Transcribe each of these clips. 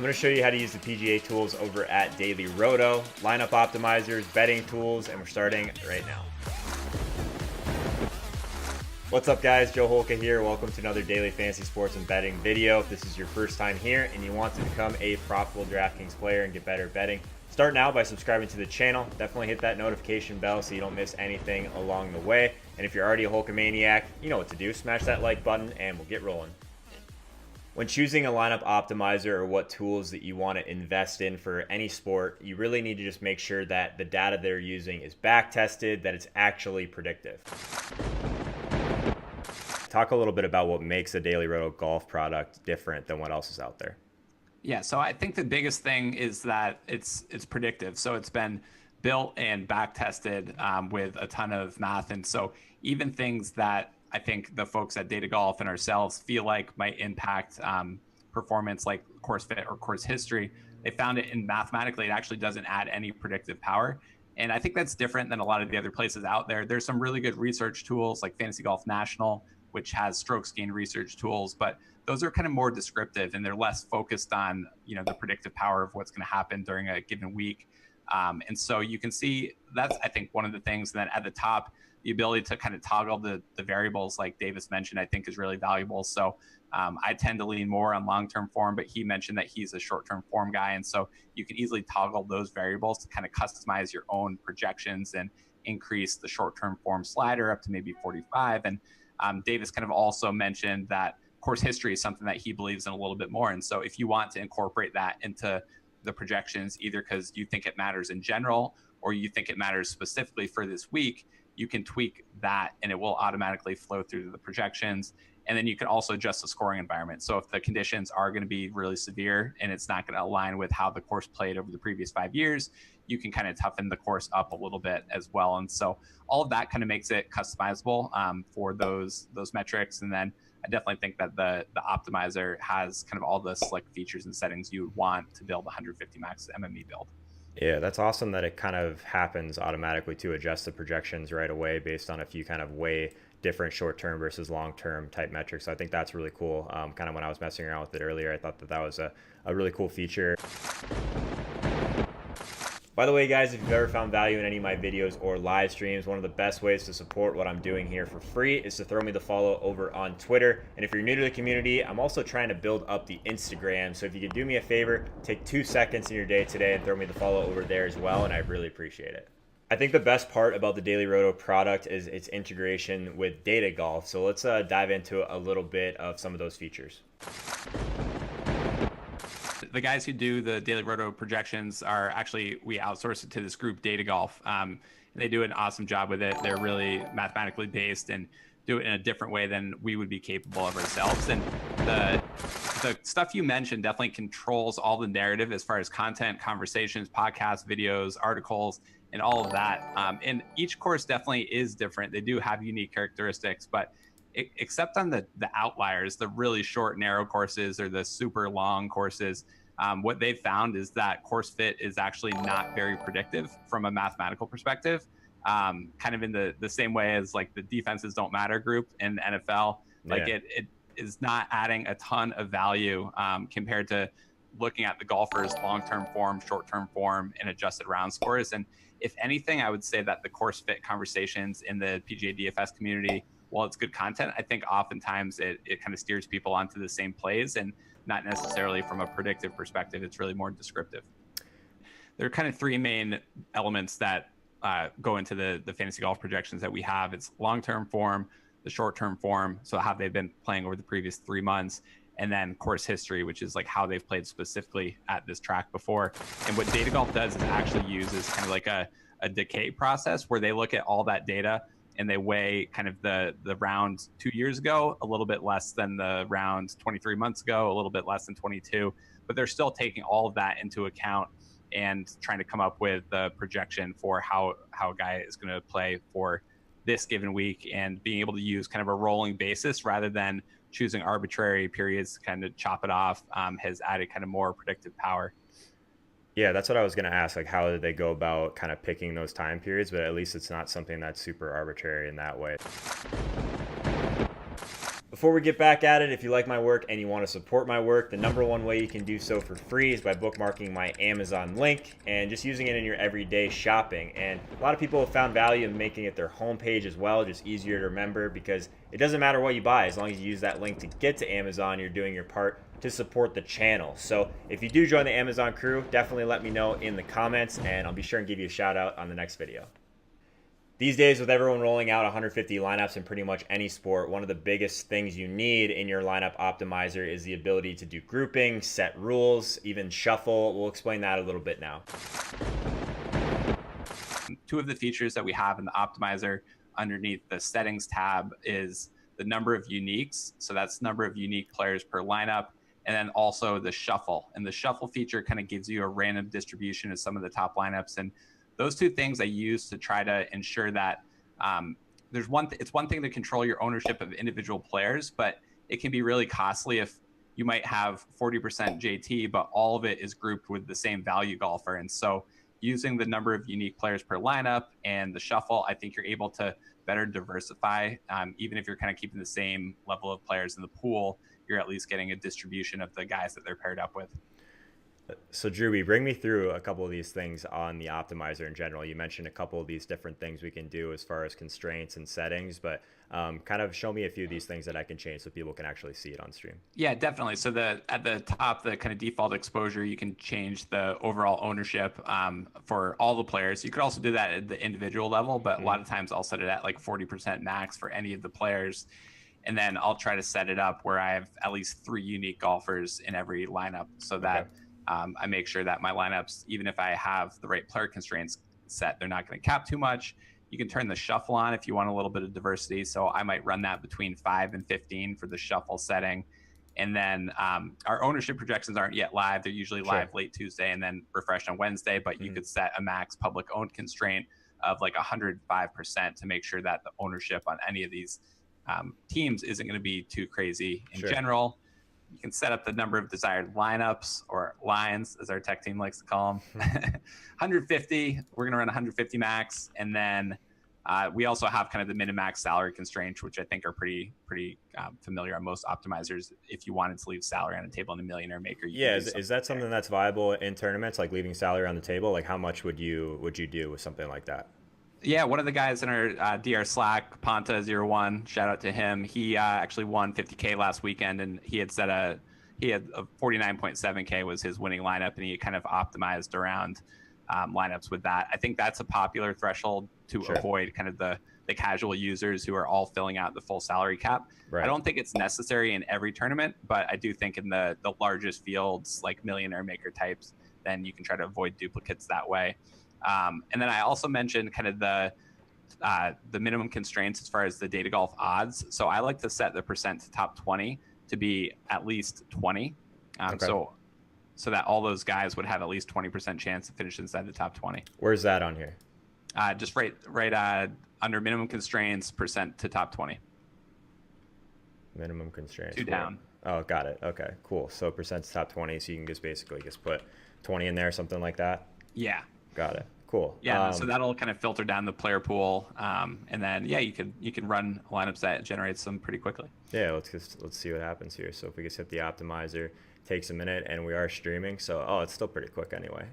I'm going to show you how to use the PGA tools over at Daily Roto, lineup optimizers, betting tools, and we're starting right now. What's up guys, Joe Holka here. Welcome to another daily fantasy sports and betting video. If this is your first time here and you want to become a profitable DraftKings player and get better at betting, start now by subscribing to the channel. Definitely hit that notification bell so you don't miss anything along the way. And if you're already a Holkamaniac, you know what to do. Smash that like button and we'll get rolling. When choosing a lineup optimizer or what tools that you want to invest in for any sport, you really need to just make sure that the data they're using is back tested, that it's actually predictive. Talk a little bit about what makes a Daily Roto golf product different than what else is out there. Yeah, so I think the biggest thing is that it's predictive. So it's been built and back tested with a ton of math. And so even things that I think the folks at Data Golf and ourselves feel like might impact performance, like course fit or course history, they found it in mathematically, it actually doesn't add any predictive power. And I think that's different than a lot of the other places out there. There's some really good research tools like Fantasy Golf National, which has strokes gained research tools, but those are kind of more descriptive and they're less focused on, you know, the predictive power of what's going to happen during a given week. And so you can see that's, I think, one of the things. And then at the top, the ability to kind of toggle the variables, like Davis mentioned, I think is really valuable. So I tend to lean more on long-term form, but he mentioned that he's a short-term form guy. And so you can easily toggle those variables to kind of customize your own projections and increase the short-term form slider up to maybe 45. And Davis kind of also mentioned that course history is something that he believes in a little bit more. And so if you want to incorporate that into the projections, either because you think it matters in general or you think it matters specifically for this week, you can tweak that and it will automatically flow through to the projections. And then you can also adjust the scoring environment. So if the conditions are going to be really severe and it's not going to align with how the course played over the previous 5 years, you can kind of toughen the course up a little bit as well. And so all of that kind of makes it customizable for those metrics. And then I definitely think that the optimizer has kind of all the select features and settings you would want to build a 150 max MME build. Yeah, that's awesome that it kind of happens automatically to adjust the projections right away based on a few kind of way different short-term versus long-term type metrics. So I think that's really cool. Kind of when I was messing around with it earlier, I thought that was a really cool feature. By the way, guys, if you've ever found value in any of my videos or live streams, one of the best ways to support what I'm doing here for free is to throw me the follow over on Twitter. And if you're new to the community, I'm also trying to build up the Instagram. So if you could do me a favor, take 2 seconds in your day today and throw me the follow over there as well, and I really appreciate it. I think the best part about the Daily Roto product is its integration with Data Golf. So let's dive into a little bit of some of those features. The guys who do the Daily Roto projections are actually, we outsource it to this group, Data Golf. They do an awesome job with it. They're really mathematically based and do it in a different way than we would be capable of ourselves. And the stuff you mentioned definitely controls all the narrative as far as content, conversations, podcasts, videos, articles, and all of that. And each course definitely is different. They do have unique characteristics, but except on the outliers, the really short, narrow courses or the super long courses, what they've found is that course fit is actually not very predictive from a mathematical perspective. Kind of in the same way as like the defenses don't matter group in the NFL. Like it is not adding a ton of value compared to looking at the golfers' long-term form, short-term form, and adjusted round scores. And if anything, I would say that the course fit conversations in the PGA DFS community, while it's good content, I think oftentimes it kind of steers people onto the same plays and not necessarily from a predictive perspective. It's really more descriptive. There are kind of 3 main elements that go into the fantasy golf projections that we have. It's long-term form, the short-term form, so how they've been playing over the previous 3 months, and then course history, which is like how they've played specifically at this track before. And what Data Golf does is actually uses kind of like a decay process where they look at all that data and they weigh kind of the round 2 years ago, a little bit less than the round 23 months ago, a little bit less than 22, but they're still taking all of that into account and trying to come up with the projection for how a guy is going to play for this given week, and being able to use kind of a rolling basis rather than choosing arbitrary periods to kind of chop it off has added kind of more predictive power. Yeah, that's what I was going to ask. Like, how did they go about kind of picking those time periods? But at least it's not something that's super arbitrary in that way. Before we get back at it, if you like my work and you want to support my work, the number one way you can do so for free is by bookmarking my Amazon link and just using it in your everyday shopping. And a lot of people have found value in making it their homepage as well, just easier to remember, because it doesn't matter what you buy. As long as you use that link to get to Amazon, you're doing your part to support the channel. So if you do join the Amazon crew, definitely let me know in the comments and I'll be sure and give you a shout out on the next video. These days, with everyone rolling out 150 lineups in pretty much any sport, one of the biggest things you need in your lineup optimizer is the ability to do grouping, set rules, even shuffle. We'll explain that a little bit now. Two of the features that we have in the optimizer underneath the settings tab is the number of uniques. So that's number of unique players per lineup. And then also the shuffle. And the shuffle feature kind of gives you a random distribution of some of the top lineups. And those two things I use to try to ensure that it's one thing to control your ownership of individual players, but it can be really costly if you might have 40% JT, but all of it is grouped with the same value golfer. And so using the number of unique players per lineup and the shuffle, I think you're able to better diversify. Even if you're kind of keeping the same level of players in the pool, you're at least getting a distribution of the guys that they're paired up with. So Drew, bring me through a couple of these things on the optimizer in general. You mentioned a couple of these different things we can do as far as constraints and settings, but kind of show me a few of these things that I can change so people can actually see it on stream. Yeah, definitely. So at the top, the kind of default exposure, you can change the overall ownership for all the players. You could also do that at the individual level, but a lot of times I'll set it at like 40% max for any of the players. And then I'll try to set it up where I have at least 3 unique golfers in every lineup so that I make sure that my lineups, even if I have the right player constraints set, they're not going to cap too much. You can turn the shuffle on if you want a little bit of diversity. So I might run that between 5 and 15 for the shuffle setting. And then our ownership projections aren't yet live. They're usually live late Tuesday and then refreshed on Wednesday. But you could set a max public owned constraint of like 105% to make sure that the ownership on any of these teams isn't going to be too crazy in general. You can set up the number of desired lineups or lines, as our tech team likes to call them. 150, we're going to run 150 max. And then we also have kind of the min and max salary constraints, which I think are pretty familiar on most optimizers. If you wanted to leave salary on the table in a millionaire maker. Is that something that's viable in tournaments, like leaving salary on the table? Like how much would you do with something like that? Yeah, one of the guys in our DR Slack, Ponta01, shout out to him. He actually won 50K last weekend, and he had a 49.7K was his winning lineup, and he kind of optimized around lineups with that. I think that's a popular threshold to avoid kind of the casual users who are all filling out the full salary cap. I don't think it's necessary in every tournament, but I do think in the largest fields, like millionaire maker types, then you can try to avoid duplicates that way. And then I also mentioned kind of the minimum constraints as far as the data golf odds. So I like to set the percent to top 20 to be at least 20. So that all those guys would have at least 20% chance to finish inside the top 20. Where's that on here? Just right under minimum constraints, percent to top 20. Minimum constraints. 2 down. Oh, got it. Okay, cool. So percent to top 20. So you can just basically put 20 in there, something like that. Yeah. Got it. Cool. Yeah, so that'll kind of filter down the player pool, and then you can run lineups that generate some pretty quickly. Yeah, let's see what happens here. So if we just hit the optimizer, takes a minute, and we are streaming. So it's still pretty quick anyway.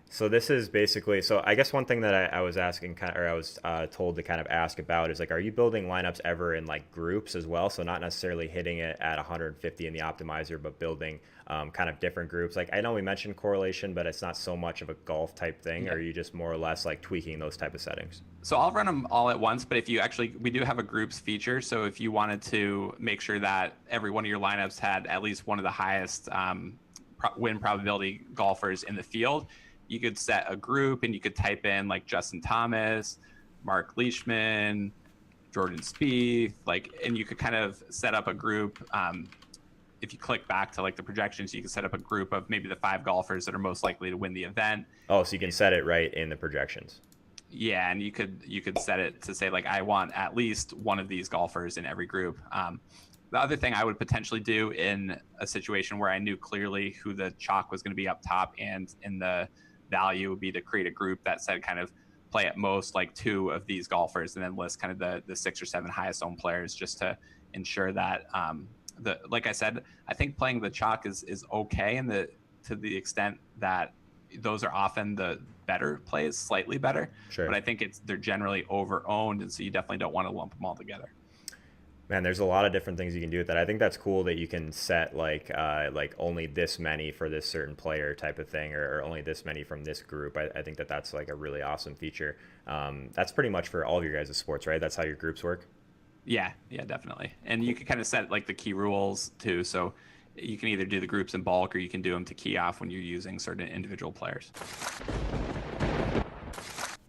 So this is basically, so I guess one thing that I was asking, I was told to kind of ask about is like, are you building lineups ever in like groups as well? So not necessarily hitting it at 150 in the optimizer, but building kind of different groups. Like I know we mentioned correlation, but it's not so much of a golf type thing. Or are you just more or less like tweaking those type of settings? So I'll run them all at once, but if you we do have a groups feature. So if you wanted to make sure that every one of your lineups had at least one of the highest win probability golfers in the field, you could set a group and you could type in like Justin Thomas, Mark Leishman, Jordan Spieth, and you could kind of set up a group. If you click back to like the projections, you can set up a group of maybe the 5 golfers that are most likely to win the event. Oh, so you can set it right in the projections. Yeah, and you could set it to say like I want at least one of these golfers in every group. The other thing I would potentially do in a situation where I knew clearly who the chalk was going to be up top and in the value would be to create a group that said kind of play at most like 2 of these golfers and then list kind of the 6 or 7 highest owned players just to ensure that like I said, I think playing the chalk is okay to the extent that those are often the better plays, slightly better. Sure. But I think they're generally over owned, and so you definitely don't want to lump them all together. Man, there's a lot of different things you can do with that. I think that's cool that you can set like only this many for this certain player type of thing, or only this many from this group. I think that's like a really awesome feature. That's pretty much for all of your guys' sports, right? That's how your groups work. Yeah, definitely. And you can kind of set like the key rules too. So you can either do the groups in bulk, or you can do them to key off when you're using certain individual players.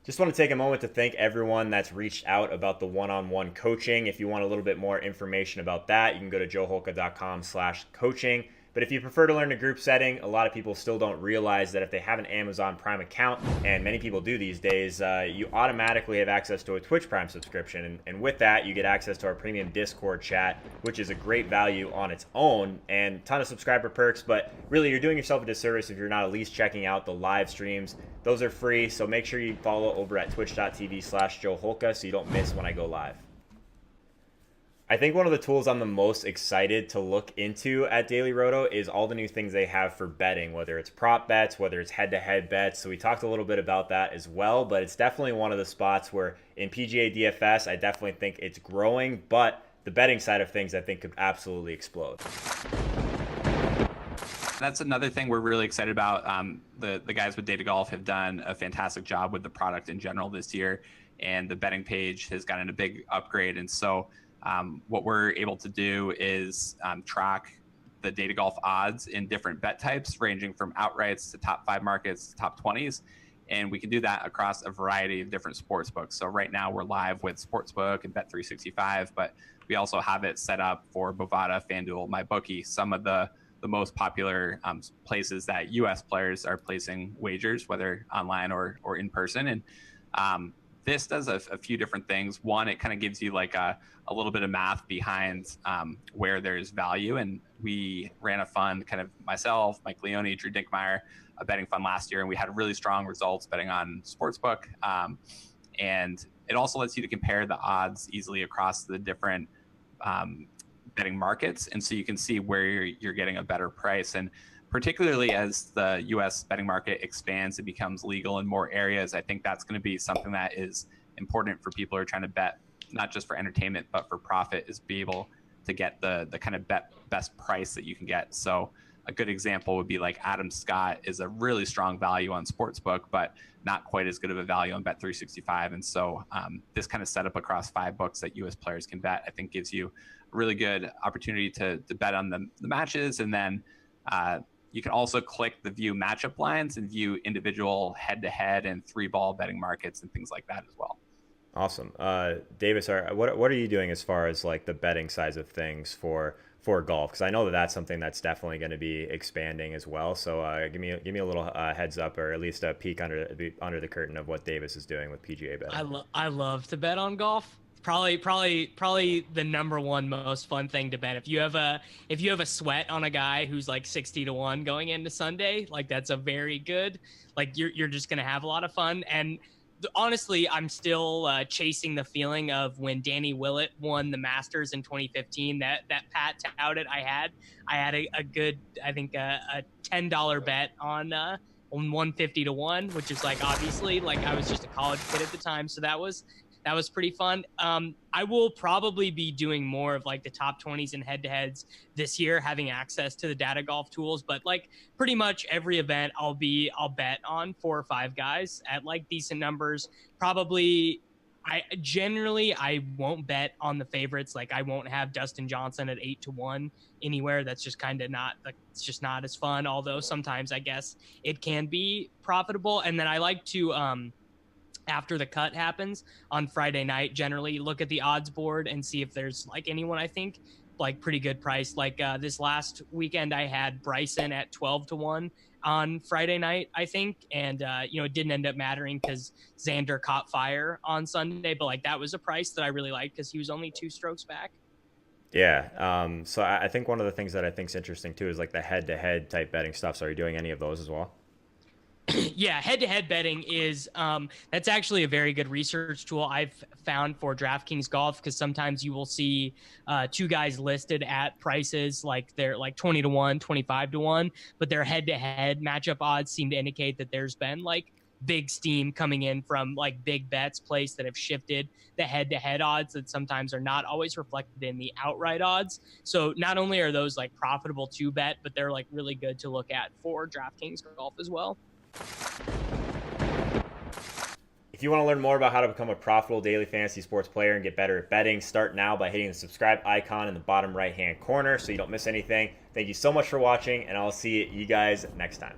Just want to take a moment to thank everyone that's reached out about the one-on-one coaching. If you want a little bit more information about that, you can go to joeholka.com/coaching. But if you prefer to learn a group setting, a lot of people still don't realize that if they have an Amazon Prime account, and many people do these days, you automatically have access to a Twitch Prime subscription. And with that, you get access to our premium Discord chat, which is a great value on its own, and a ton of subscriber perks. But really, you're doing yourself a disservice if you're not at least checking out the live streams. Those are free, so make sure you follow over at twitch.tv/joeholka so you don't miss when I go live. I think one of the tools I'm the most excited to look into at Daily Roto is all the new things they have for betting, whether it's prop bets, whether it's head-to-head bets. So we talked a little bit about that as well, but it's definitely one of the spots where in PGA DFS, I definitely think it's growing, but the betting side of things I think could absolutely explode. That's another thing we're really excited about. The guys with Data Golf have done a fantastic job with the product in general this year, and the betting page has gotten a big upgrade. And so what we're able to do is track the Data Golf odds in different bet types, ranging from outrights to top 5 markets to top 20s. And we can do that across a variety of different sports books. So right now we're live with Sportsbook and Bet365, but we also have it set up for Bovada, FanDuel, MyBookie, some of the most popular places that U.S. players are placing wagers, whether online or in person. And this does a few different things. One, it kind of gives you like a little bit of math behind where there's value. And we ran a fund, kind of myself, Mike Leone, Drew Dinkmeyer, a betting fund last year, and we had really strong results betting on Sportsbook. And it also lets you to compare the odds easily across the different betting markets, and so you can see where you're getting a better price. And particularly as the U.S. betting market expands and becomes legal in more areas, I think that's going to be something that is important for people who are trying to bet, not just for entertainment but for profit, is be able to get the kind of best price that you can get. So a good example would be like Adam Scott is a really strong value on Sportsbook, but not quite as good of a value on Bet365. And so this kind of setup across 5 books that U.S. players can bet, I think gives you a really good opportunity to bet on the matches. And then you can also click the view matchup lines and view individual head-to-head and 3-ball betting markets and things like that as well. Awesome. Davis, what are you doing as far as like the betting size of things for golf? Because I know that that's something that's definitely going to be expanding as well. So give me a little heads up, or at least a peek under the curtain of what Davis is doing with PGA betting. I love to bet on golf. Probably the number one most fun thing to bet. If you have a sweat on a guy who's like 60-1 going into Sunday, like that's a very good, like you're just gonna have a lot of fun. And honestly, I'm still chasing the feeling of when Danny Willett won the Masters in 2015. That Pat touted I had a good, I think a $10 bet on 150-1, which is like obviously like I was just a college kid at the time, so that was pretty fun. I will probably be doing more of like the top 20s and head-to-heads this year, having access to the Data Golf tools. But like pretty much every event, I'll bet on 4 or 5 guys at like decent numbers. Probably, I won't bet on the favorites. Like I won't have Dustin Johnson at 8-1 anywhere. That's just kind of not. It's just not as fun. Although sometimes I guess it can be profitable. And then I like to after the cut happens on Friday night, generally look at the odds board and see if there's like anyone I think like pretty good price. Like this last weekend, I had Bryson at 12-1 on Friday night, I think. And, it didn't end up mattering because Xander caught fire on Sunday. But like that was a price that I really liked because he was only 2 strokes back. Yeah. So I think one of the things that I think is interesting too is like the head-to-head type betting stuff. So are you doing any of those as well? Yeah, head-to-head betting is that's actually a very good research tool I've found for DraftKings Golf, because sometimes you will see two guys listed at prices like they're like 20 to 1, 25 to 1, but their head-to-head matchup odds seem to indicate that there's been like big steam coming in from like big bets placed that have shifted the head-to-head odds that sometimes are not always reflected in the outright odds. So not only are those like profitable to bet, but they're like really good to look at for DraftKings Golf as well. If you want to learn more about how to become a profitable daily fantasy sports player and get better at betting, start now by hitting the subscribe icon in the bottom right hand corner so you don't miss anything. Thank you so much for watching, and I'll see you guys next time.